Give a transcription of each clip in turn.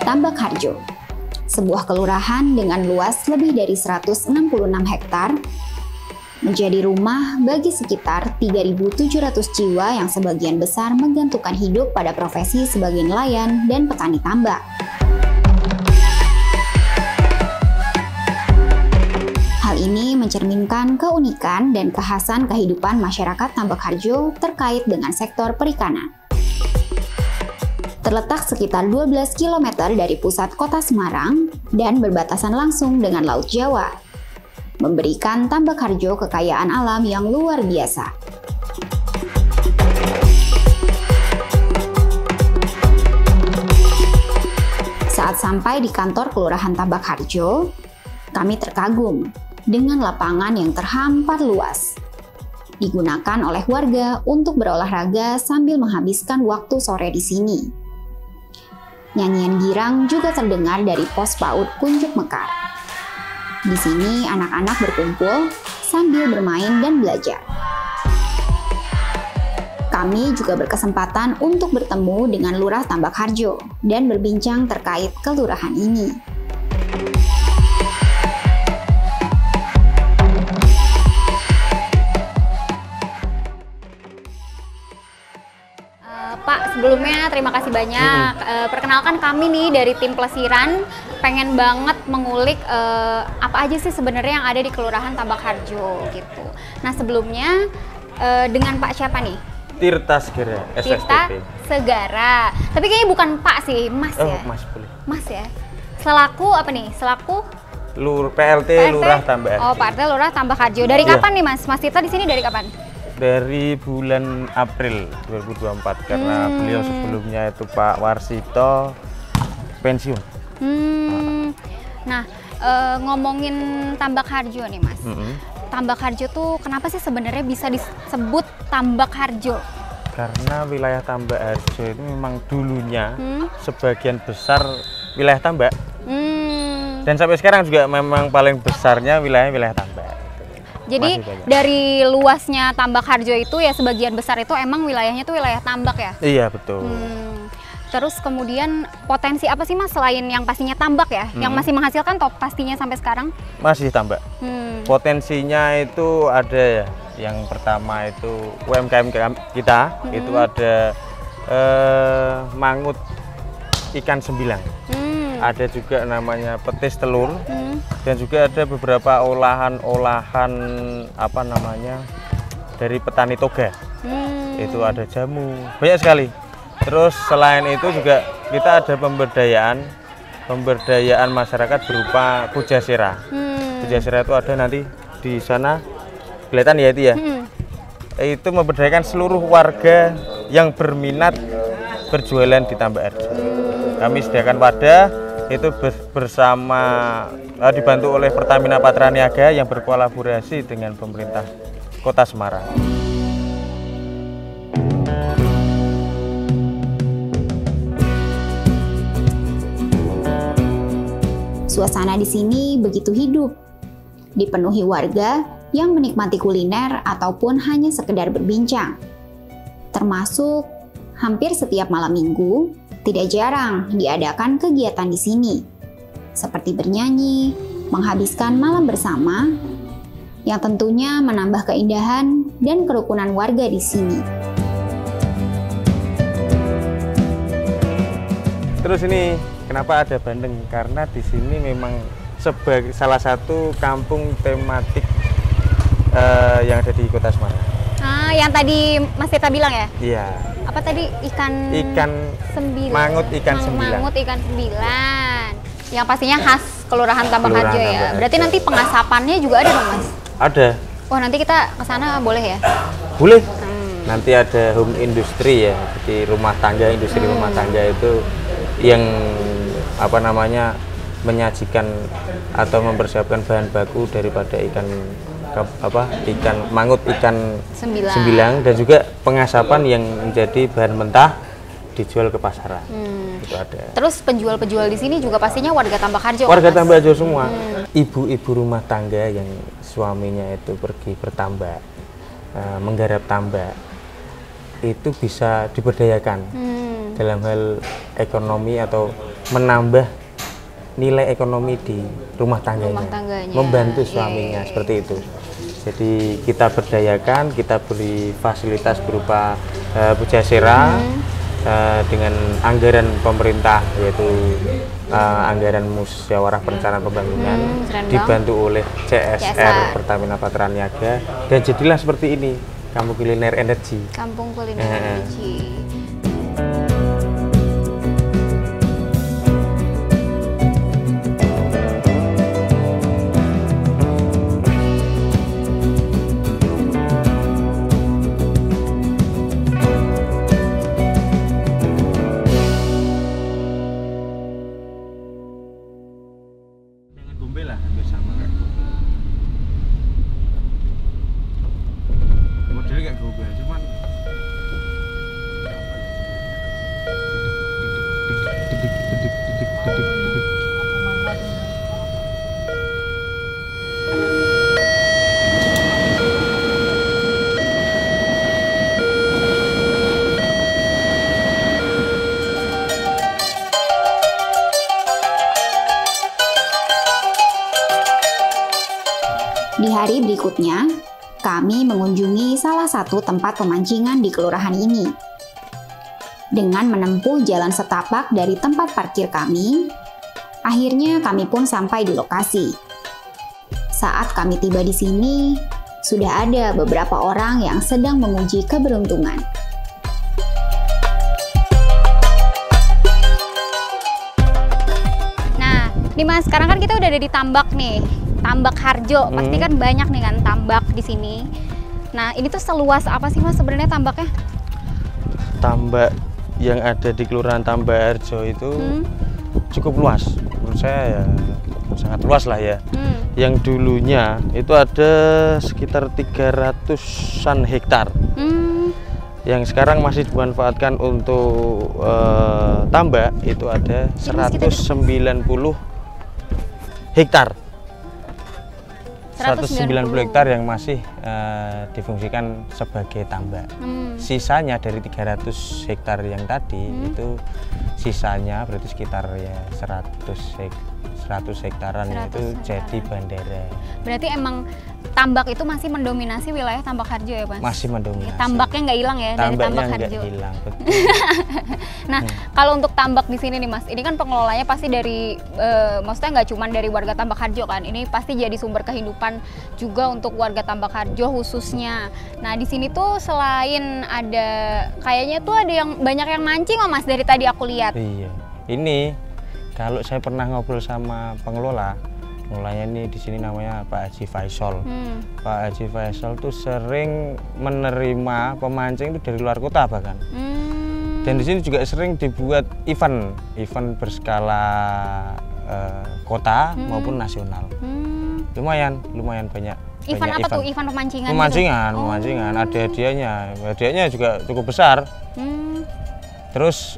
Tambak Harjo, sebuah kelurahan dengan luas lebih dari 166 hektar, menjadi rumah bagi sekitar 3.700 jiwa yang sebagian besar menggantungkan hidup pada profesi sebagai nelayan dan petani tambak. Hal ini mencerminkan keunikan dan kekhasan kehidupan masyarakat Tambak Harjo terkait dengan sektor perikanan. Terletak sekitar 12 km dari pusat kota Semarang dan berbatasan langsung dengan Laut Jawa, memberikan Tambak Harjo kekayaan alam yang luar biasa. Saat sampai di kantor Kelurahan Tambak Harjo, kami terkagum dengan lapangan yang terhampar luas. Digunakan oleh warga untuk berolahraga sambil menghabiskan waktu sore di sini. Nyanyian girang juga terdengar dari pos PAUD Kunjuk Mekar. Di sini anak-anak berkumpul sambil bermain dan belajar. Kami juga berkesempatan untuk bertemu dengan Lurah Tambak Harjo dan berbincang terkait kelurahan ini. Pak, sebelumnya terima kasih banyak. Perkenalkan kami nih dari tim Plesiran, pengen banget mengulik apa aja sih sebenarnya yang ada di Kelurahan Tambak Harjo gitu. Nah sebelumnya dengan Pak siapa nih? Tirta Segara, SSTP. Tirta Segara. Tapi kayaknya bukan Pak sih, Mas ya? Mas boleh. Mas ya? Selaku apa nih? Selaku? PLT Lurah Tambak Harjo. Oh, PLT Lurah Tambak Harjo. Dari kapan nih Mas? Mas Tirta di sini dari kapan? Dari bulan April 2024 karena beliau sebelumnya itu Pak Warsito pensiun. Nah, ngomongin Tambak Harjo nih Mas. Tambak Harjo tuh kenapa sih sebenarnya bisa disebut Tambak Harjo? Karena wilayah Tambak Harjo itu memang dulunya sebagian besar wilayah tambak. Dan sampai sekarang juga memang paling besarnya wilayah tambak. Jadi dari luasnya Tambak Harjo itu ya sebagian besar itu emang wilayahnya tuh wilayah tambak ya? Iya betul. Terus kemudian potensi apa sih Mas selain yang pastinya tambak ya? Yang masih menghasilkan top pastinya sampai sekarang? Masih tambak. Potensinya itu ada ya. Yang pertama itu UMKM kita, itu ada mangut ikan sembilang. Ada juga namanya petis telur, dan juga ada beberapa olahan-olahan apa namanya dari petani toga. Itu ada jamu, banyak sekali. Terus selain itu juga kita ada pemberdayaan masyarakat berupa pujasera. Pujasera itu ada nanti di sana kelihatan ya itu ya. Itu memberdayakan seluruh warga yang berminat berjualan di Tambak Harjo. Kami sediakan wadah itu bersama dibantu oleh Pertamina Patraniaga yang berkolaborasi dengan pemerintah Kota Semarang. Suasana di sini begitu hidup, dipenuhi warga yang menikmati kuliner ataupun hanya sekedar berbincang. Termasuk hampir setiap malam minggu, tidak jarang diadakan kegiatan di sini, seperti bernyanyi, menghabiskan malam bersama, yang tentunya menambah keindahan dan kerukunan warga di sini. Terus ini kenapa ada bandeng? Karena di sini memang sebagai salah satu kampung tematik yang ada di Kota Semarang. Yang tadi Mas Tirta bilang ya? Iya. Apa tadi ikan sembilan? Mangut ikan sembilan. Mangut ikan sembilan. Yang pastinya khas Kelurahan Tambak Harjo ya. Berarti nanti pengasapannya juga ada dong Mas? Ada. Wah nanti kita ke sana boleh ya? Boleh. Nanti ada home industry ya, di rumah tangga, industri rumah tangga itu yang apa namanya menyajikan atau mempersiapkan bahan baku daripada ikan mangut ikan sembilang dan juga pengasapan yang menjadi bahan mentah dijual ke pasaran. Itu ada. Terus penjual-penjual di sini juga pastinya warga Tambak Harjo. Warga Tambak Harjo semua. Ibu-ibu rumah tangga yang suaminya itu pergi bertambak, menggarap tambak, itu bisa diberdayakan dalam hal ekonomi atau menambah nilai ekonomi di rumah tangganya, membantu suaminya, seperti itu. Jadi kita berdayakan, kita beri fasilitas berupa pujasera dengan anggaran pemerintah, yaitu anggaran musyawarah perencanaan pembangunan, dibantu oleh CSR Pertamina Patra Niaga, dan jadilah seperti ini, Kampung Kuliner Energi. Kampung Kuliner Energi. Di hari berikutnya, kami mengunjungi salah satu tempat pemancingan di kelurahan ini. Dengan menempuh jalan setapak dari tempat parkir kami, akhirnya kami pun sampai di lokasi. Saat kami tiba di sini, sudah ada beberapa orang yang sedang menguji keberuntungan. Nah, nih Mas, sekarang kan kita udah ada di tambak nih. Tambak Harjo, pasti kan banyak nih kan tambak di sini. Nah, ini tuh seluas apa sih Mas sebenarnya tambaknya? Tambak yang ada di Kelurahan Tambak Harjo itu cukup luas. Menurut saya ya sangat luas lah ya. Yang dulunya itu ada sekitar 300-an hektar. Yang sekarang masih dimanfaatkan untuk tambak itu ada 190 hektar. 190 hektar yang masih difungsikan sebagai tambak. Sisanya dari 300 hektar yang tadi itu sisanya berarti sekitar ya 100 hektaran itu jadi bandara. Berarti emang tambak itu masih mendominasi wilayah Tambak Harjo ya Mas? Masih mendominasi. Tambaknya nggak hilang ya dari Tambak Harjo. Hilang, nah, kalau untuk tambak di sini nih Mas, ini kan pengelolanya pasti dari, maksudnya nggak cuma dari warga Tambak Harjo kan? Ini pasti jadi sumber kehidupan juga untuk warga Tambak Harjo khususnya. Nah, di sini tuh selain ada, kayaknya tuh ada yang banyak yang mancing oh Mas dari tadi aku lihat. Iya. Ini kalau saya pernah ngobrol sama pengelolanya ini di sini namanya Pak Haji Faisal. Pak Haji Faisal tuh sering menerima pemancing itu dari luar kota bahkan. Dan di sini juga sering dibuat event berskala kota maupun nasional. Lumayan banyak. Event apa tuh? Event pemancingan? Pemancingan. Ada hadiahnya juga cukup besar. Terus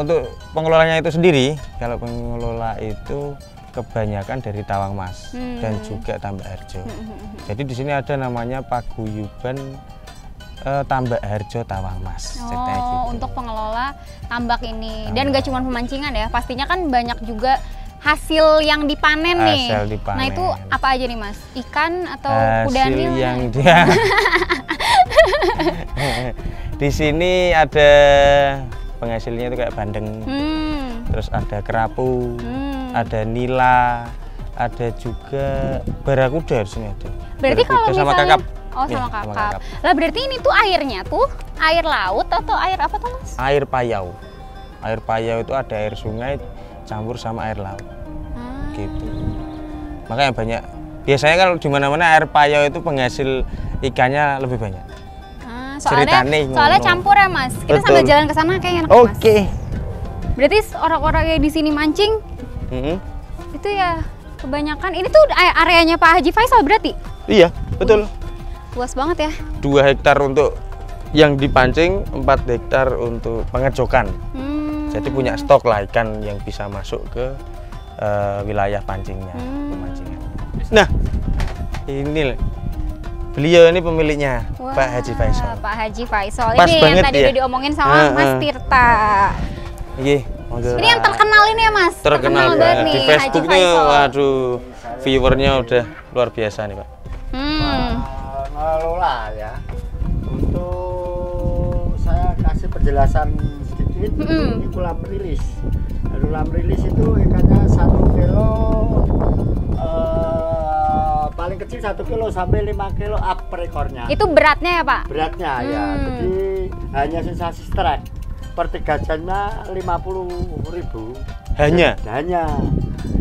untuk pengelolanya itu sendiri, kalau pengelola itu kebanyakan dari Tawang Mas dan juga Tambak Harjo. Jadi di sini ada namanya paguyuban Tambak Harjo Tawang Mas. Oh, untuk pengelola tambak ini. Dan nggak cuma pemancingan ya, pastinya kan banyak juga hasil yang dipanen nih. Nah itu apa aja nih Mas? Ikan atau kudanil? Yang dia di sini ada penghasilnya itu kayak bandeng, terus ada kerapu, ada nila, ada juga barakuda di sini ada. Berarti kalau misalnya sama kakap. Oh, sama kakap. Lah berarti ini tuh airnya tuh air laut atau air apa tuh Mas? Air payau. Air payau itu ada air sungai campur sama air laut. Gitu. Makanya banyak. Biasanya kalau di mana-mana air payau itu penghasil ikannya lebih banyak. Soalnya campur ya Mas. Kita sambil jalan ke sana kayaknya enak Mas. Oke. Berarti orang-orang yang di sini mancing itu ya kebanyakan. Ini tuh areanya Pak Haji Faisal berarti? Iya, betul. Luas banget ya. 2 hektar untuk yang dipancing, 4 hektar untuk pengejokan. Jadi punya stok lah ikan yang bisa masuk ke wilayah pancingnya, pemancingan. Nah, ini beliau ini pemiliknya. Wah, Pak Haji Faisal. Pak Haji Faisal. Pas ini yang tadi udah diomongin sama Mas Tirta. Iya, Ini yang terkenal ini ya Mas? Terkenal banget nih, di Haji Facebook nih, Faisal. waduh, viewernya udah luar biasa nih Pak. Ngelola ya. Untuk saya kasih penjelasan sedikit, ini kolam rilis. Kolam rilis itu ikannya 1 kilo, paling kecil 1 kilo sampai 5 kilo up per ekornya. Itu beratnya ya Pak? Beratnya ya, jadi hanya sensasi strike. Per 3 jamnya 50.000. Hanya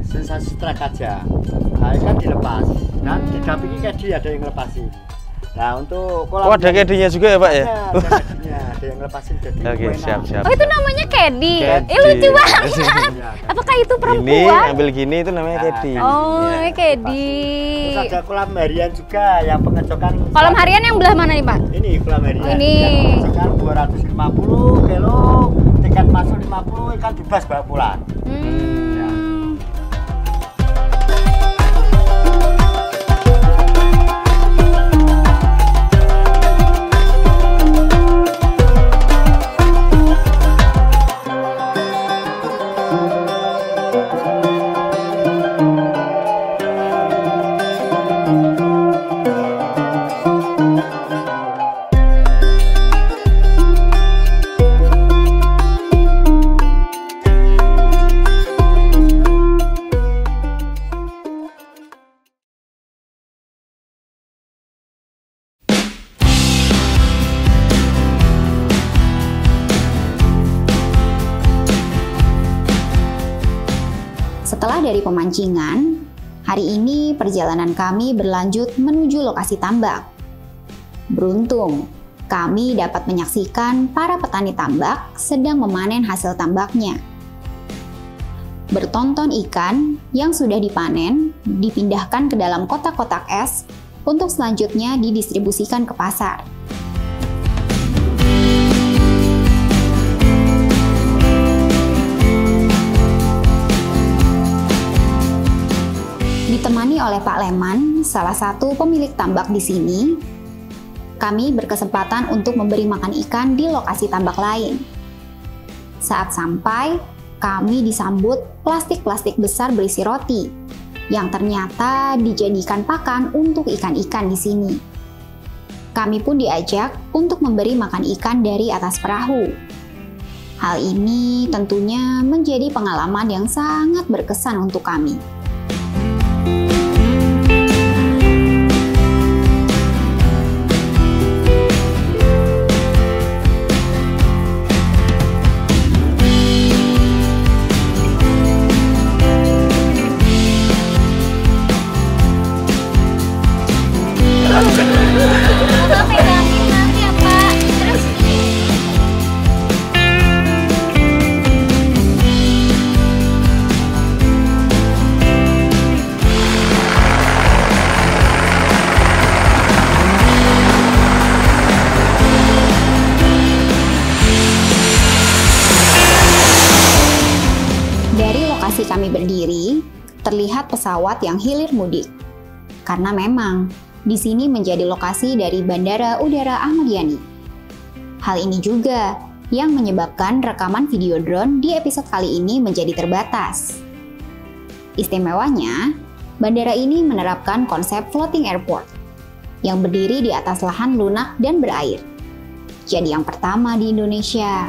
sensasi strike aja. Nah, ikan dilepas dan didampingi kedi ada yang lepasin. Nah, untuk kolam ada kedinya juga ya Pak ya? ada kedinya, ada yang lepasin jadi Oke, siap. Oh itu namanya kedi? Kedi. Lucu banget. Apakah itu perempuan? Ini ambil gini itu namanya kedi. Oh, Ya. kedi. Terus ada kolam harian juga yang pengecokan. Kolam harian yang belah mana nih Pak? Ini kolam harian. Ini. Yang pengecokan 250 kilo, tiket masuk 50, ikan bebas bawa pulang. Setelah dari pemancingan, hari ini perjalanan kami berlanjut menuju lokasi tambak. Beruntung, kami dapat menyaksikan para petani tambak sedang memanen hasil tambaknya. Bertonton ikan yang sudah dipanen dipindahkan ke dalam kotak-kotak es untuk selanjutnya didistribusikan ke pasar. Ditemani oleh Pak Leman, salah satu pemilik tambak di sini, kami berkesempatan untuk memberi makan ikan di lokasi tambak lain. Saat sampai, kami disambut plastik-plastik besar berisi roti, yang ternyata dijadikan pakan untuk ikan-ikan di sini. Kami pun diajak untuk memberi makan ikan dari atas perahu. Hal ini tentunya menjadi pengalaman yang sangat berkesan untuk kami. Pegangin nanti ya Pak. Terus Dari lokasi kami berdiri, terlihat pesawat yang hilir mudik. Karena memang di sini menjadi lokasi dari Bandara Udara Ahmad Yani. Hal ini juga yang menyebabkan rekaman video drone di episode kali ini menjadi terbatas. Istimewanya, bandara ini menerapkan konsep floating airport yang berdiri di atas lahan lunak dan berair. Jadi yang pertama di Indonesia.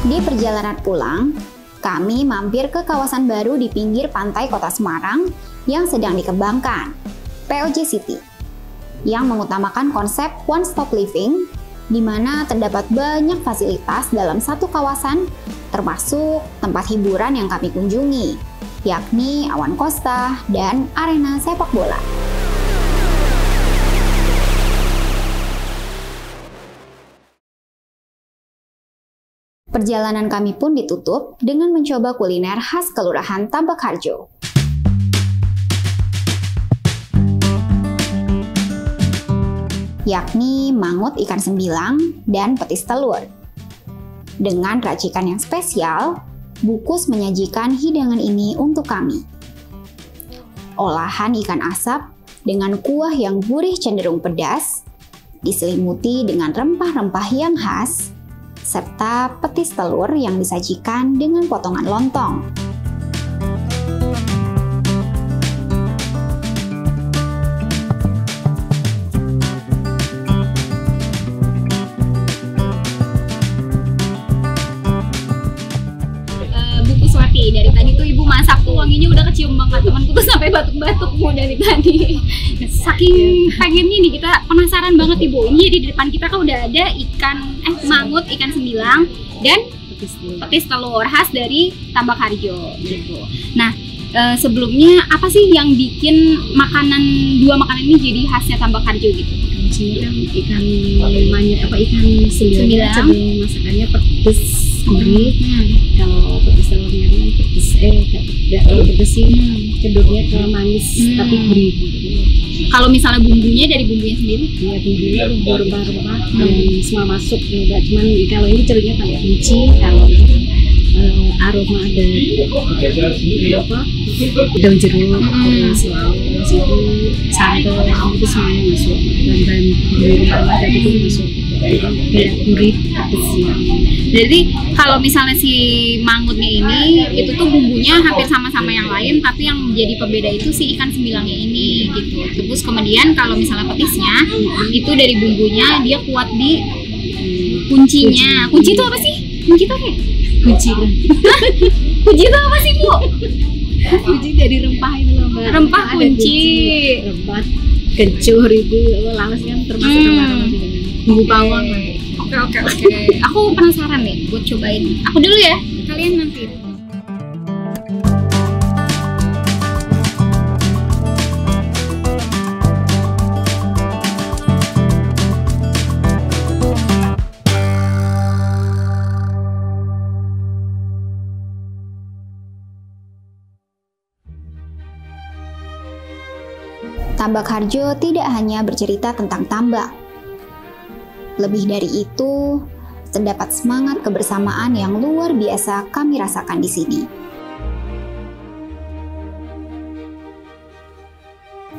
Di perjalanan pulang, kami mampir ke kawasan baru di pinggir pantai Kota Semarang yang sedang dikembangkan, POJ City, yang mengutamakan konsep one stop living, di mana terdapat banyak fasilitas dalam satu kawasan, termasuk tempat hiburan yang kami kunjungi, yakni awan costa dan arena sepak bola. Perjalanan kami pun ditutup dengan mencoba kuliner khas Kelurahan Tambak Harjo. yakni mangut ikan sembilang dan petis telur. Dengan racikan yang spesial, Bukus menyajikan hidangan ini untuk kami. Olahan ikan asap dengan kuah yang gurih cenderung pedas, diselimuti dengan rempah-rempah yang khas, serta petis telur yang disajikan dengan potongan lontong. Dari tadi tuh ibu masak tuh wanginya udah kecium banget, temanku tuh sampai batuk-batuk bu dari tadi. Saking pengennya nih, kita penasaran banget ibu. Ini jadi di depan kita kan udah ada mangut, ikan sembilang, dan petis telur khas dari Tambak Harjo gitu. Nah, sebelumnya apa sih yang bikin dua makanan ini jadi khasnya Tambak Harjo gitu? Kan ikan sembilang, masakannya petis gurih. Kalau petis telurnya kan petis cenderungnya ke manis tapi gurih. Kalau misalnya bumbunya dari bumbunya sendiri? Iya, bumbunya bumbu rempah-rempah dan semua masuk. Enggak cuman kalau ini cenderungnya pakai kunci, kalau aroma ada daun jeruk, selalu itu santan, itu semuanya masuk, dan bumbu rempah tadi itu masuk. Kayak gurih, pedesnya. Jadi kalau misalnya si mangutnya ini itu tuh bumbunya hampir sama-sama yang lain, tapi yang menjadi pembeda itu si ikan sembilangnya ini gitu. Terus kemudian kalau misalnya petisnya itu dari bumbunya dia kuat di kuncinya. Kunci itu apa sih? Kunci itu apa? Kunci. Kunci itu apa sih bu? Kunci dari rempah itu loh mbak. Rempah kunci. Rempah kencur itu lawas kan termasuk rempah-rempah. Bumbu bawang. Oke. Aku penasaran nih buat cobain. Aku dulu ya, kalian nanti. Tambak Harjo tidak hanya bercerita tentang tambak. Lebih dari itu, terdapat semangat kebersamaan yang luar biasa kami rasakan di sini.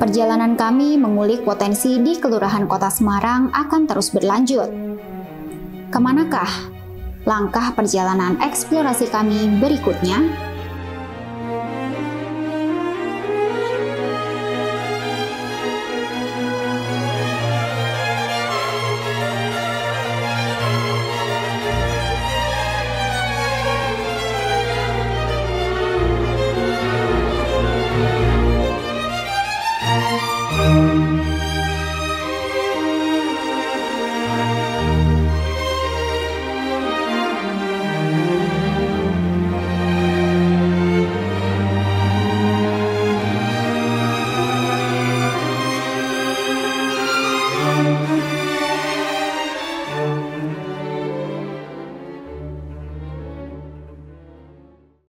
Perjalanan kami mengulik potensi di Kelurahan Kota Semarang akan terus berlanjut. Kemanakah langkah perjalanan eksplorasi kami berikutnya?